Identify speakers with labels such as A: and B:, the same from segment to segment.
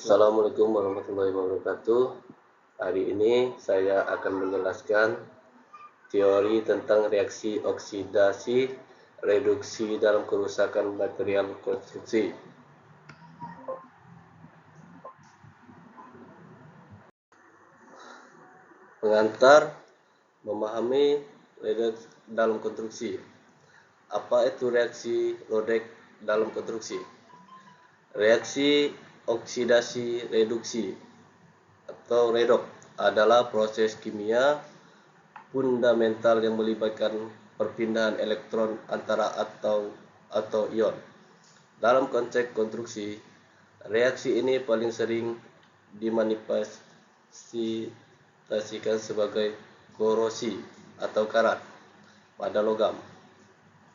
A: Assalamualaikum warahmatullahi wabarakatuh. Hari ini saya akan menjelaskan teori tentang reaksi oksidasi reduksi dalam kerusakan material konstruksi. Pengantar memahami reduksi dalam konstruksi. Apa itu reaksi Lodek dalam konstruksi? Reaksi oksidasi reduksi atau redok adalah proses kimia fundamental yang melibatkan perpindahan elektron antara atau ion. Dalam konteks konstruksi, reaksi ini paling sering dimanifestasikan sebagai korosi atau karat pada logam,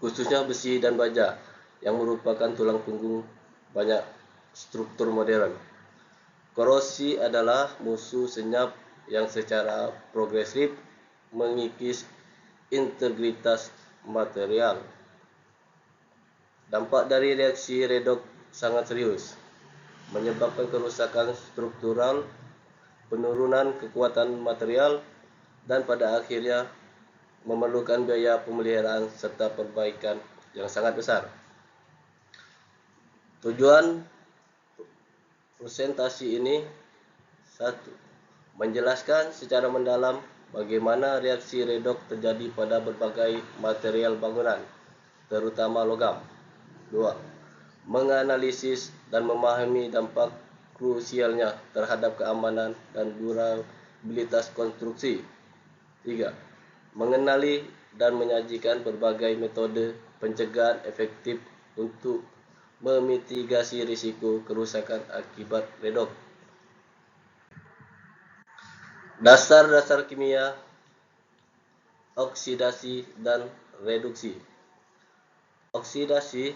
A: khususnya besi dan baja yang merupakan tulang punggung banyak struktur modern. Korosi adalah musuh senyap yang secara progresif mengikis integritas material. Dampak dari reaksi redok sangat serius, menyebabkan kerusakan struktural, penurunan kekuatan material, dan pada akhirnya memerlukan biaya pemeliharaan serta perbaikan yang sangat besar. Tujuan presentasi ini: 1. Menjelaskan secara mendalam bagaimana reaksi redok terjadi pada berbagai material bangunan, terutama logam. 2. Menganalisis dan memahami dampak krusialnya terhadap keamanan dan durabilitas konstruksi. 3. Mengenali dan menyajikan berbagai metode pencegahan efektif untuk memitigasi risiko kerusakan akibat redok. Dasar-dasar kimia oksidasi dan reduksi. Oksidasi,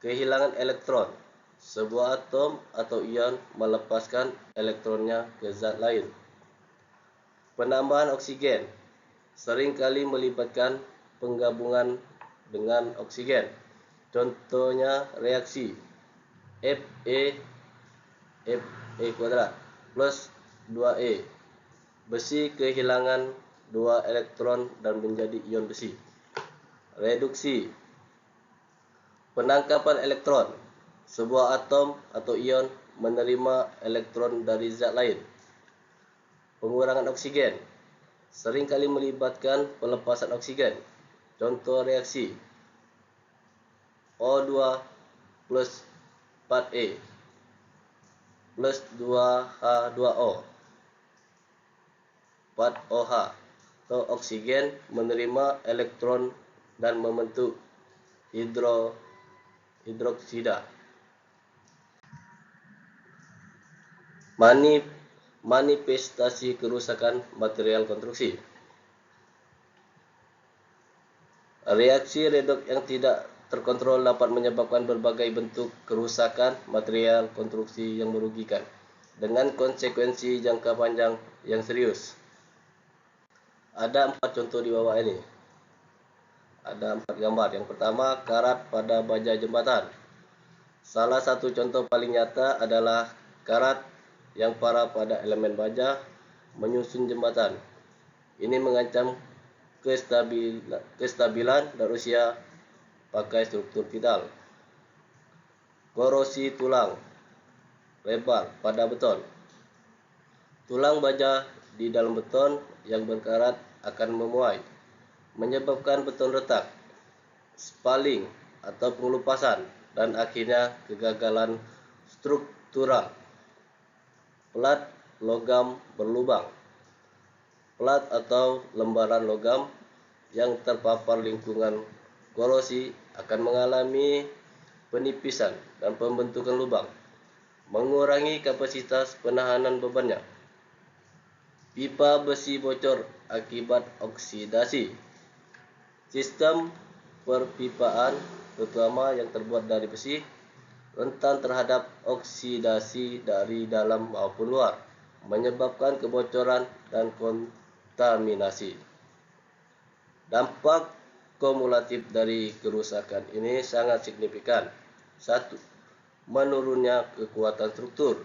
A: kehilangan elektron. Sebuah atom atau ion melepaskan elektronnya ke zat lain. Penambahan oksigen seringkali melibatkan penggabungan dengan oksigen. Contohnya reaksi Fe kuadrat plus 2E. Besi kehilangan 2 elektron dan menjadi ion besi. Reduksi, penangkapan elektron. Sebuah atom atau ion menerima elektron dari zat lain. Pengurangan oksigen seringkali melibatkan pelepasan oksigen. Contoh reaksi O2 plus 4E plus 2H2O 4OH, atau oksigen menerima elektron dan membentuk hidroksida. Manifestasi kerusakan material konstruksi. Reaksi redok yang tidak terkontrol dapat menyebabkan berbagai bentuk kerusakan material konstruksi yang merugikan, dengan konsekuensi jangka panjang yang serius. Ada 4 contoh di bawah ini. Ada 4 gambar. Yang pertama, karat pada baja jembatan. Salah satu contoh paling nyata adalah karat yang parah pada elemen baja menyusun jembatan. Ini mengancam kestabilan dan usia pakai struktur vital. Korosi tulang lebar pada beton. Tulang baja di dalam beton yang berkarat akan memuai, menyebabkan beton retak, spaling atau pengelupasan, dan akhirnya kegagalan struktural. Plat logam berlubang. Plat atau lembaran logam yang terpapar lingkungan korosi akan mengalami penipisan dan pembentukan lubang, mengurangi kapasitas penahanan bebannya. Pipa besi bocor akibat oksidasi. Sistem perpipaan, terutama yang terbuat dari besi, rentan terhadap oksidasi dari dalam maupun luar, menyebabkan kebocoran dan kontaminasi. Dampak kumulatif dari kerusakan ini sangat signifikan. 1. menurunnya kekuatan struktur,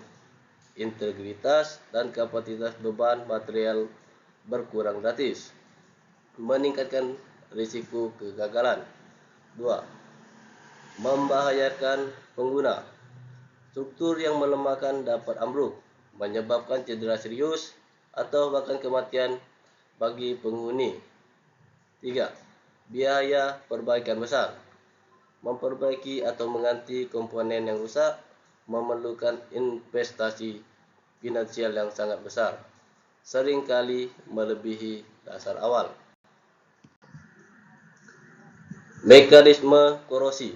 A: integritas, dan kapasitas beban material berkurang drastis, meningkatkan risiko kegagalan. 2. Membahayakan pengguna. Struktur yang melemahkan dapat ambruk, menyebabkan cedera serius atau bahkan kematian bagi penghuni. 3. Biaya perbaikan besar. Memperbaiki atau mengganti komponen yang rusak memerlukan investasi finansial yang sangat besar, seringkali melebihi dasar awal. Mekanisme korosi.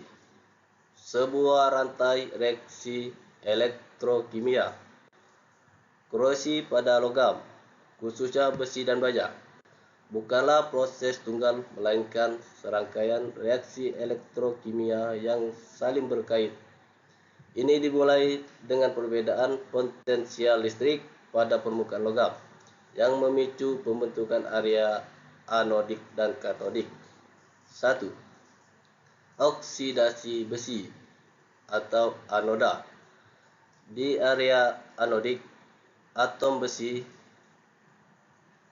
A: Sebuah rantai reaksi elektrokimia. Korosi pada logam, khususnya besi dan baja, bukanlah proses tunggal melainkan serangkaian reaksi elektrokimia yang saling berkait. Ini dimulai dengan perbedaan potensial listrik pada permukaan logam yang memicu pembentukan area anodik dan katodik. 1. Oksidasi besi atau anoda. Di area anodik, atom besi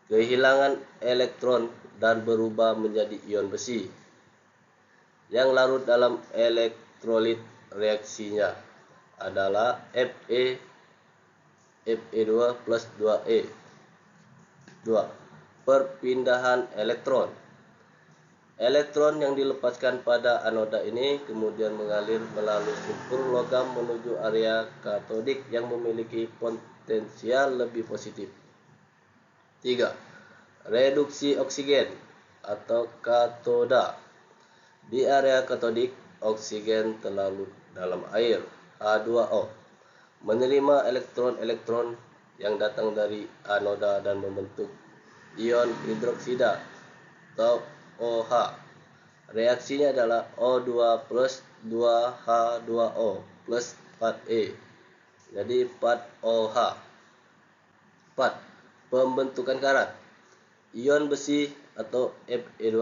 A: kehilangan elektron dan berubah menjadi ion besi yang larut dalam elektrolit. Reaksinya adalah Fe2 plus 2E. 2. Perpindahan elektron. Elektron yang dilepaskan pada anoda ini kemudian mengalir melalui struktur logam menuju area katodik yang memiliki potensial lebih positif. 3. Reduksi oksigen atau katoda. Di area katodik, oksigen terlarut dalam air H2O, menerima elektron-elektron yang datang dari anoda dan membentuk ion hidroksida atau OH. Reaksinya adalah O2 plus 2H2O plus 4E. Jadi 4OH. 4. Pembentukan karat. Ion besi atau Fe2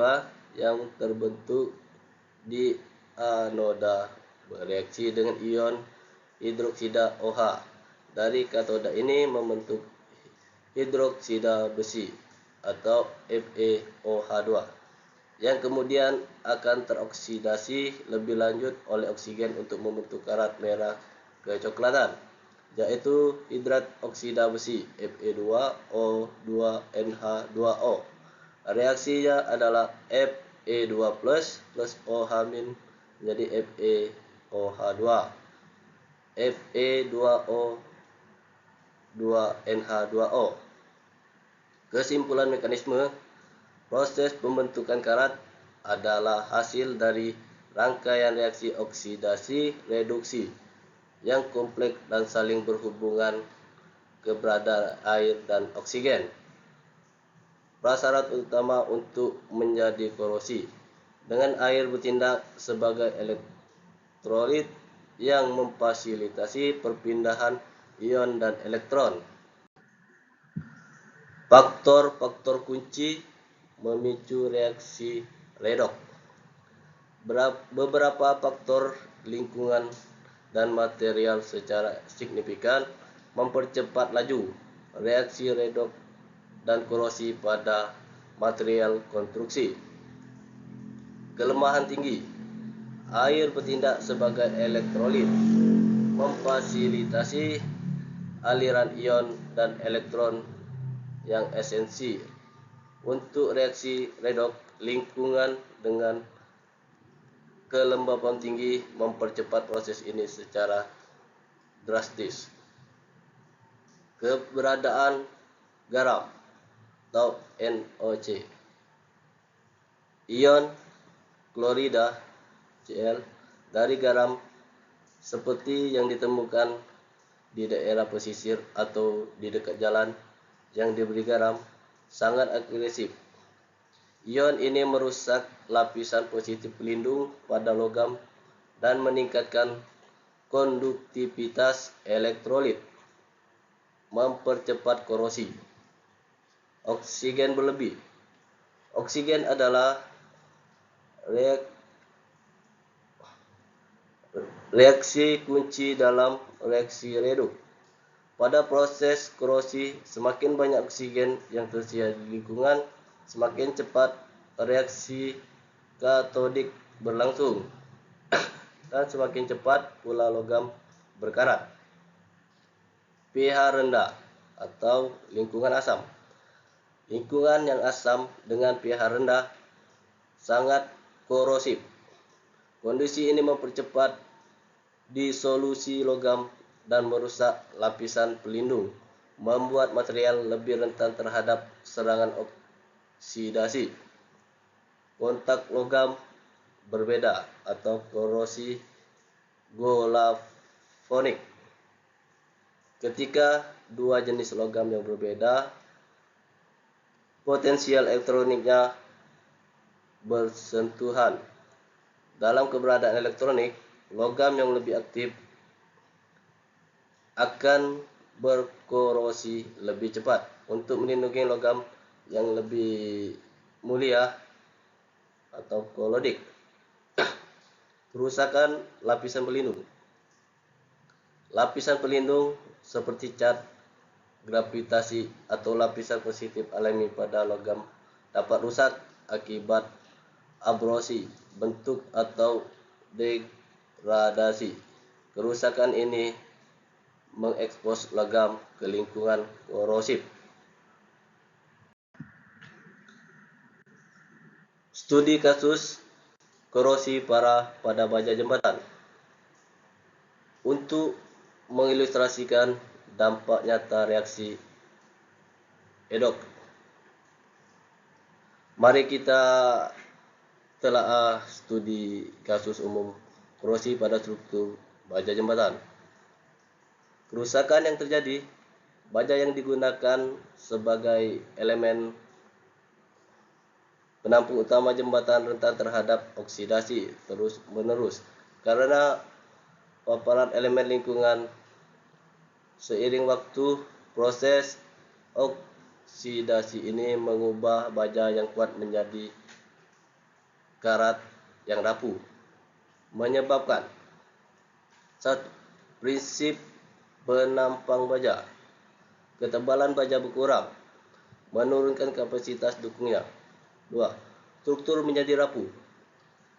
A: yang terbentuk di anoda bereaksi dengan ion hidroksida OH dari katoda ini membentuk hidroksida besi atau FeOH2 yang kemudian akan teroksidasi lebih lanjut oleh oksigen untuk membentuk karat merah kecoklatan, yaitu hidrat oksida besi Fe2O2NH2O. Reaksinya adalah Fe2 plus OH- menjadi FeOH2, Fe2O2NH2O. Kesimpulan mekanisme. Proses pembentukan karat adalah hasil dari rangkaian reaksi oksidasi reduksi yang kompleks dan saling berhubungan keberadaan air dan oksigen. Prasyarat utama untuk menjadi korosi. Dengan air bertindak sebagai elektrolit yang memfasilitasi perpindahan ion dan elektron. Faktor-faktor kunci memicu reaksi redoks. Beberapa faktor lingkungan dan material secara signifikan mempercepat laju reaksi redoks dan korosi pada material konstruksi. Kelemahan tinggi. Air bertindak sebagai elektrolit, memfasilitasi aliran ion dan elektron yang esensi untuk reaksi redoks. Lingkungan dengan kelembapan tinggi mempercepat proses ini secara drastis. Keberadaan garam atau NOC. Ion klorida Cl dari garam seperti yang ditemukan di daerah pesisir atau di dekat jalan yang diberi garam sangat agresif. Ion ini merusak lapisan positif pelindung pada logam dan meningkatkan konduktivitas elektrolit, mempercepat korosi. Oksigen berlebih. Oksigen adalah Reaksi kunci dalam reaksi redup. Pada proses korosi, semakin banyak oksigen yang tersedia di lingkungan, semakin cepat reaksi katodik berlangsung, dan semakin cepat pula logam berkarat. pH rendah atau lingkungan asam. Lingkungan yang asam dengan pH rendah sangat korosif. Kondisi ini mempercepat disolusi logam dan merusak lapisan pelindung, membuat material lebih rentan terhadap serangan oksidasi. Kontak logam berbeda atau korosi golafonik. Ketika dua jenis logam yang berbeda, potensial elektroniknya bersentuhan. Dalam keberadaan elektronik, logam yang lebih aktif akan berkorosi lebih cepat. Untuk melindungi logam yang lebih mulia atau kolodik, kerusakan lapisan pelindung. Lapisan pelindung seperti cat, gravitasi, atau lapisan positif alami pada logam dapat rusak akibat abrosi, bentuk, atau degradasi. Kerusakan ini mengekspos logam ke lingkungan korosif. Studi kasus korosi parah pada baja jembatan. Untuk mengilustrasikan dampak nyata reaksi EDOK, mari kita telaah studi kasus umum korosi pada struktur baja jembatan. Kerusakan yang terjadi, baja yang digunakan sebagai elemen penampung utama jembatan rentan terhadap oksidasi terus-menerus karena paparan elemen lingkungan. Seiring waktu, proses oksidasi ini mengubah baja yang kuat menjadi karat yang rapuh, menyebabkan 1. Prinsip penampang baja. Ketebalan baja berkurang, menurunkan kapasitas dukungnya. 2. Struktur menjadi rapuh.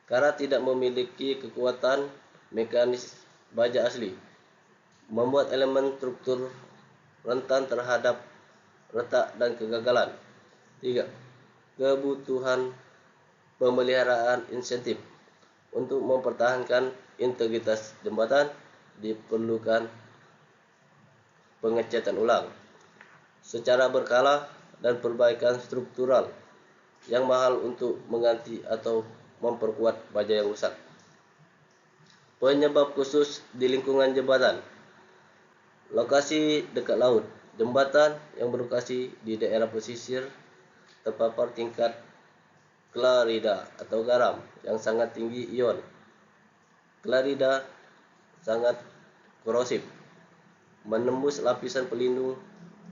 A: Karat tidak memiliki kekuatan mekanis baja asli, membuat elemen struktur rentan terhadap retak dan kegagalan. 3. Kebutuhan pemeliharaan insentif. Untuk mempertahankan integritas jembatan, diperlukan pengecatan ulang secara berkala dan perbaikan struktural yang mahal untuk mengganti atau memperkuat baja yang rusak. Penyebab khusus di lingkungan jembatan. Lokasi dekat laut. Jembatan yang berlokasi di daerah pesisir terpapar tingkat klarida atau garam yang sangat tinggi ion. Klarida sangat korosif, menembus lapisan pelindung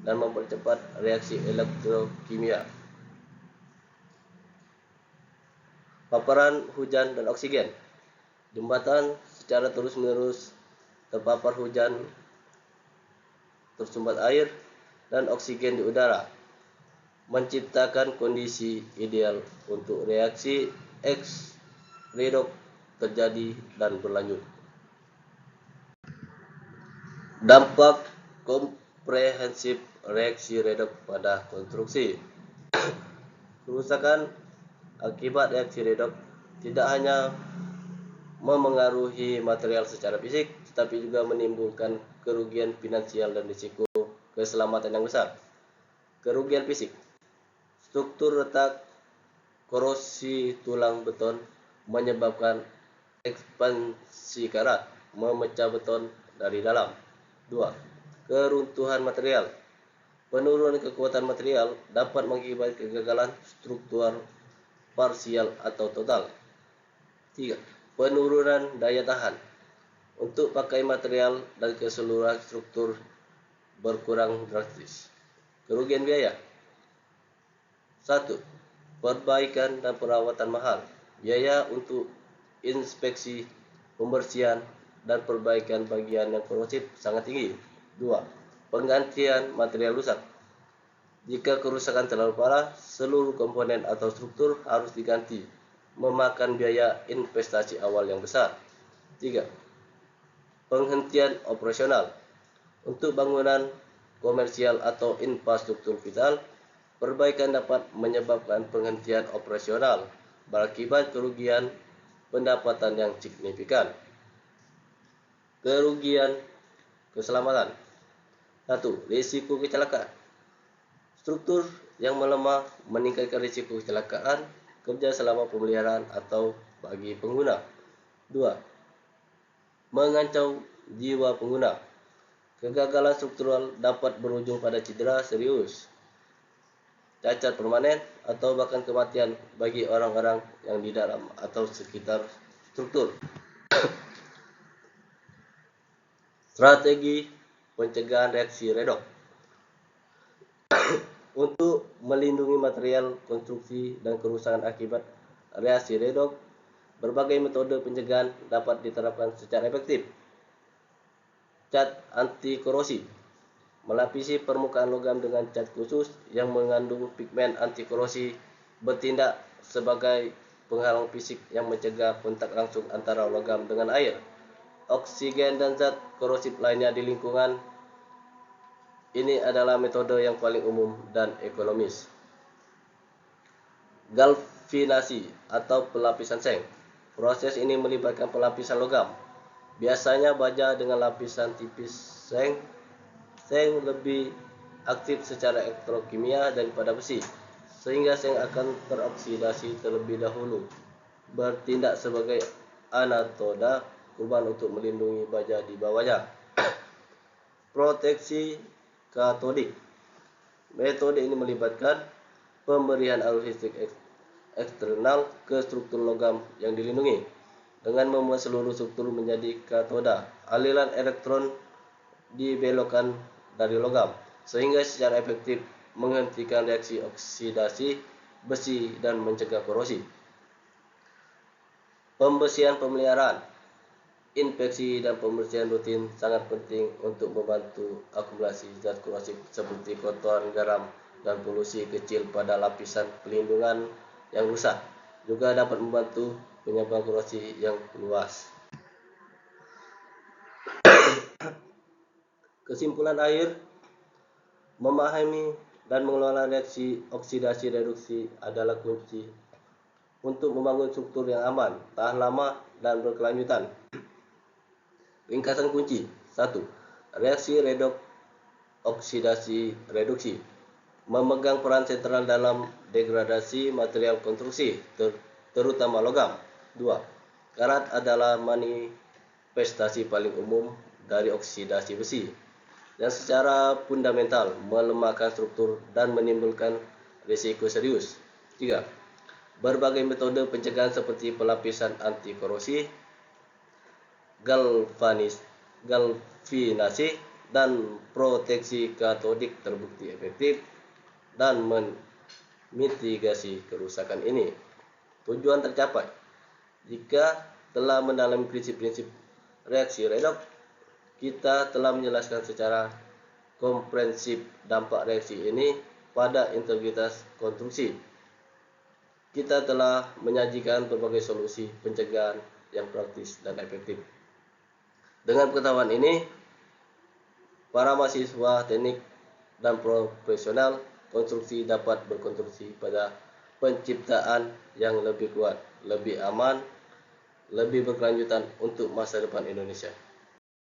A: dan mempercepat reaksi elektrokimia. Paparan hujan dan oksigen. Jembatan secara terus-menerus terpapar hujan, tersumbat air, dan oksigen di udara, menciptakan kondisi ideal untuk reaksi redox terjadi dan berlanjut. Dampak komprehensif reaksi redox pada konstruksi. Kerusakan akibat reaksi redox tidak hanya memengaruhi material secara fisik, tetapi juga menimbulkan kerugian finansial dan risiko keselamatan yang besar. Kerugian fisik. Struktur retak, korosi tulang beton menyebabkan ekspansi karat, memecah beton dari dalam. 2. Keruntuhan material. Penurunan kekuatan material dapat mengakibatkan kegagalan struktural parsial atau total. 3. Penurunan daya tahan. Untuk pakai material dan keseluruhan struktur berkurang drastis. Kerugian biaya. 1. Perbaikan dan perawatan mahal. Biaya untuk inspeksi, pembersihan, dan perbaikan bagian yang korosif sangat tinggi. 2. Penggantian material rusak. Jika kerusakan terlalu parah, seluruh komponen atau struktur harus diganti, memakan biaya investasi awal yang besar. 3. Penghentian operasional. Untuk bangunan komersial atau infrastruktur vital, perbaikan dapat menyebabkan penghentian operasional berakibat kerugian pendapatan yang signifikan. Kerugian keselamatan. 1. Risiko kecelakaan. Struktur yang melemah meningkatkan risiko kecelakaan kerja selama pemeliharaan atau bagi pengguna. 2. Mengancam jiwa pengguna. Kegagalan struktural dapat berujung pada cedera serius, cacat permanen, atau bahkan kematian bagi orang-orang yang di dalam atau sekitar struktur. Strategi pencegahan reaksi redox. Untuk melindungi material konstruksi dan kerusakan akibat reaksi redox, berbagai metode pencegahan dapat diterapkan secara efektif. Cat anti korosi. Melapisi permukaan logam dengan cat khusus yang mengandung pigmen anti korosi bertindak sebagai penghalang fisik yang mencegah kontak langsung antara logam dengan air, oksigen, dan zat korosif lainnya di lingkungan. Ini adalah metode yang paling umum dan ekonomis. Galvanisasi atau pelapisan seng. Proses ini melibatkan pelapisan logam, biasanya baja dengan lapisan tipis seng. Seng lebih aktif secara elektrokimia daripada besi, sehingga seng akan teroksidasi terlebih dahulu, bertindak sebagai anatoda kurban untuk melindungi baja di bawahnya. Proteksi katodik. Metode ini melibatkan pemberian arus listrik eksternal ke struktur logam yang dilindungi dengan membuat seluruh struktur menjadi katoda. Aliran elektron dibelokkan dari logam sehingga secara efektif menghentikan reaksi oksidasi besi dan mencegah korosi. Pembersihan pemeliharaan. Inspeksi dan pembersihan rutin sangat penting untuk membantu akumulasi zat korosif seperti kotoran, garam, dan polusi kecil pada lapisan pelindungan yang rusak. Juga dapat membantu penyebab korosi yang luas. Kesimpulan akhir, memahami dan mengelola reaksi oksidasi reduksi adalah kunci untuk membangun struktur yang aman, tahan lama, dan berkelanjutan. Ringkasan kunci. 1. Reaksi redoks oksidasi reduksi memegang peran sentral dalam degradasi material konstruksi, terutama logam. 2. Karat adalah manifestasi paling umum dari oksidasi besi, yang secara fundamental melemahkan struktur dan menimbulkan risiko serius. 3. Berbagai metode pencegahan seperti pelapisan anti korosi, galvanisasi, dan proteksi katodik terbukti efektif dan memitigasi kerusakan ini. Tujuan tercapai jika telah mendalami prinsip-prinsip reaksi redoks. Kita telah menjelaskan secara komprehensif dampak reaksi ini pada integritas konstruksi. Kita telah menyajikan berbagai solusi pencegahan yang praktis dan efektif. Dengan pengetahuan ini, para mahasiswa teknik dan profesional konstruksi dapat berkontribusi pada penciptaan yang lebih kuat, lebih aman, lebih berkelanjutan untuk masa depan Indonesia.